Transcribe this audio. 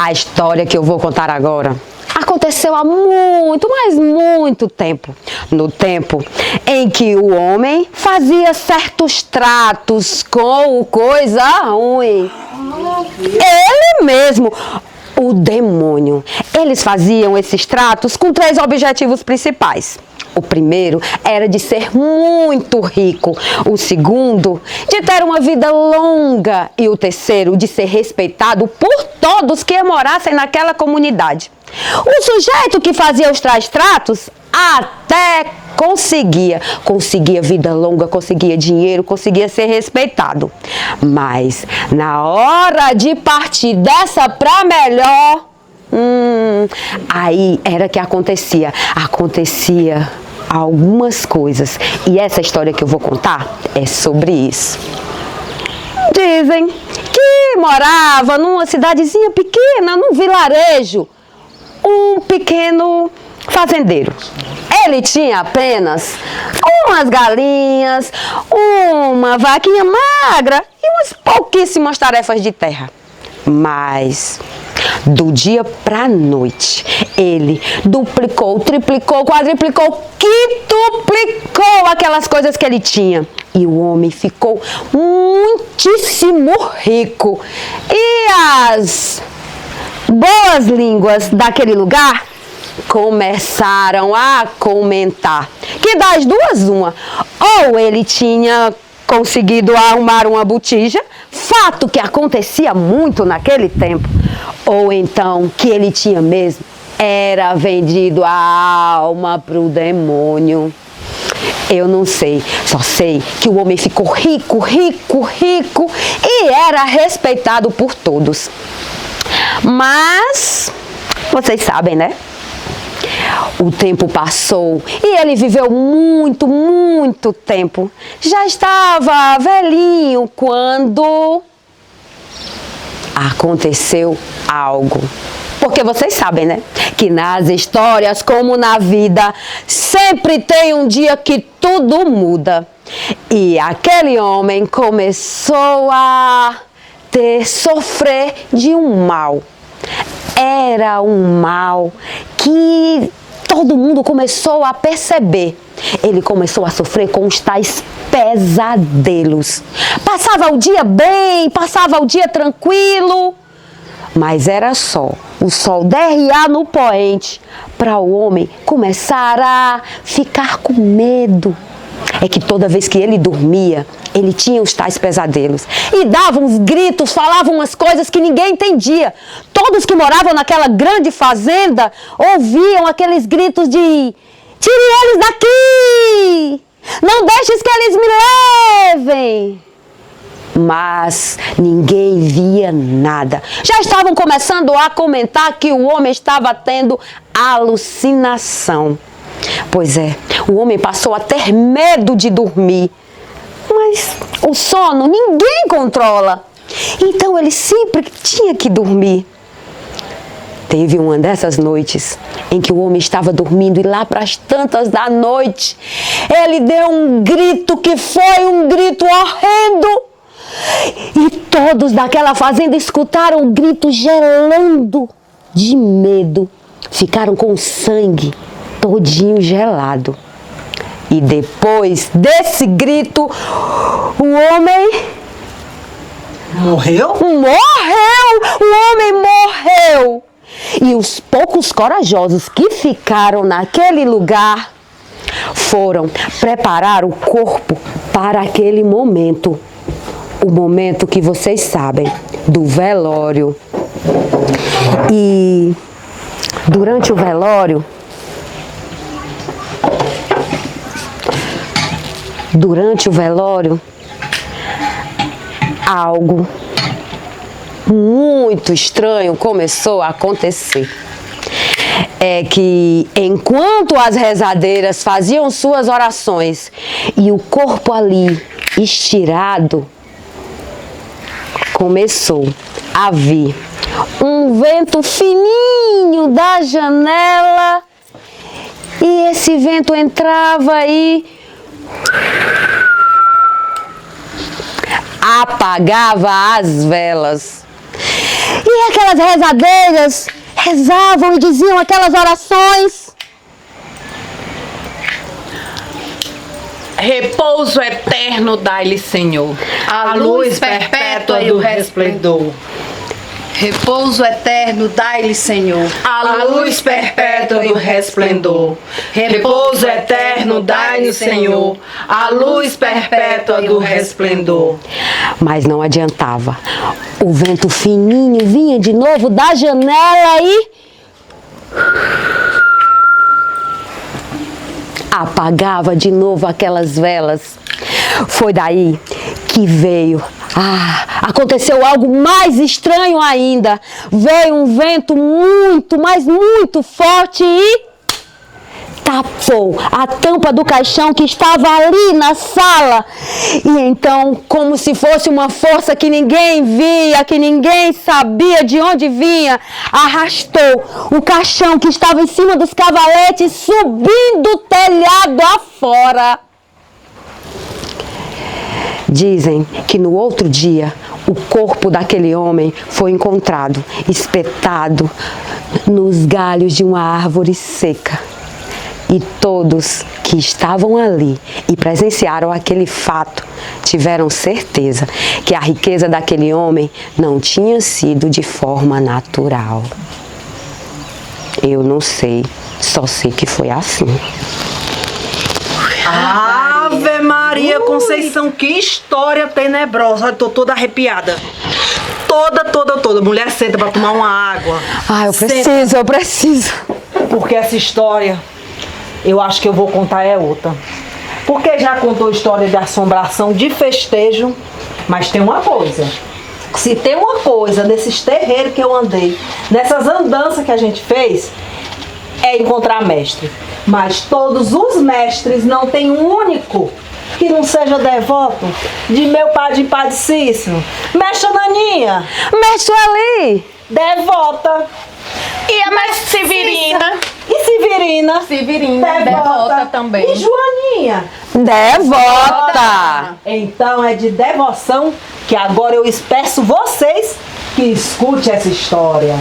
A história que eu vou contar agora aconteceu há muito, mas muito tempo. No tempo em que o homem fazia certos tratos com coisa ruim. Ele mesmo, o demônio. Eles faziam esses tratos com 3 objetivos principais. O primeiro era de ser muito rico, o segundo, de ter uma vida longa e o terceiro, de ser respeitado por todos que morassem naquela comunidade. O sujeito que fazia os tais tratos até conseguia vida longa, conseguia dinheiro, conseguia ser respeitado. Mas na hora de partir dessa pra melhor, aí era que acontecia algumas coisas. E essa história que eu vou contar é sobre isso. Dizem que morava numa cidadezinha pequena, num vilarejo, um pequeno fazendeiro. Ele tinha apenas umas galinhas, uma vaquinha magra e umas pouquíssimas tarefas de terra. Mas do dia pra noite, ele duplicou, triplicou, quadriplicou, quintuplicou aquelas coisas que ele tinha. E o homem ficou muitíssimo rico. E as boas línguas daquele lugar começaram a comentar que das duas uma, ou ele tinha conseguido arrumar uma botija, fato que acontecia muito naquele tempo, ou então que ele tinha mesmo era vendido a alma pro demônio. Eu não sei, só sei que o homem ficou rico e era respeitado por todos. Mas vocês sabem, né? O tempo passou e ele viveu muito tempo. Já estava velhinho quando aconteceu algo. Porque vocês sabem, né? Que nas histórias, como na vida, sempre tem um dia que tudo muda. E aquele homem começou a sofrer de um mal. Era um mal que todo mundo começou a perceber. Ele começou a sofrer com os tais pesadelos. Passava o dia bem, passava o dia tranquilo, mas era só o sol derriar no poente para o homem começar a ficar com medo. É que toda vez que ele dormia, ele tinha os tais pesadelos. E dava uns gritos, falava umas coisas que ninguém entendia. Todos que moravam naquela grande fazenda ouviam aqueles gritos de: tire eles daqui! Não deixes que eles me levem! Mas ninguém via nada. Já estavam começando a comentar que o homem estava tendo alucinação. Pois é, o homem passou a ter medo de dormir. Mas o sono ninguém controla. Então ele sempre tinha que dormir. Teve uma dessas noites em que o homem estava dormindo e lá para as tantas da noite, ele deu um grito que foi um grito horrendo. E todos daquela fazenda escutaram o grito gelando de medo. Ficaram com o sangue todinho gelado. E depois desse grito, o homem morreu? O homem morreu. E os poucos corajosos que ficaram naquele lugar foram preparar o corpo para aquele momento. O momento que vocês sabem, do velório. E durante o velório, algo muito estranho começou a acontecer. É que enquanto as rezadeiras faziam suas orações e o corpo ali estirado, começou a vir um vento fininho da janela e esse vento entrava e apagava as velas. E aquelas rezadeiras rezavam e diziam aquelas orações. Repouso eterno dai-lhe, Senhor, A luz perpétua e o resplendor. Repouso eterno dai-lhe, Senhor. a luz perpétua do resplendor. Repouso eterno dai-lhe, Senhor, a luz perpétua do resplendor. Mas não adiantava. O vento fininho vinha de novo da janela e apagava de novo aquelas velas. Foi daí que veio. Aconteceu algo mais estranho ainda. Veio um vento muito, mas muito forte e tapou a tampa do caixão que estava ali na sala. E então, como se fosse uma força que ninguém via, que ninguém sabia de onde vinha, arrastou o caixão que estava em cima dos cavaletes, subindo o telhado afora. Dizem que no outro dia o corpo daquele homem foi encontrado espetado nos galhos de uma árvore seca. E todos que estavam ali e presenciaram aquele fato tiveram certeza que a riqueza daquele homem não tinha sido de forma natural. Eu não sei, só sei que foi assim. Ave Maria Conceição, que história tenebrosa. Olha, tô toda arrepiada. Toda. Mulher, senta pra tomar uma água. Eu preciso. Porque essa história, eu acho que eu vou contar é outra. Porque já contou história de assombração, de festejo, mas tem uma coisa. Se tem uma coisa nesses terreiros que eu andei, nessas andanças que a gente fez, é encontrar mestre. Mas todos os mestres, não tem um único que não seja devoto de meu padre Cícero. Mestre Naninha. Mestre Ali. Devota. E a mestre Severina? E Severina? Severina, devota também. E Joaninha? Devota. Então é de devoção que agora eu peço vocês que escute essa história.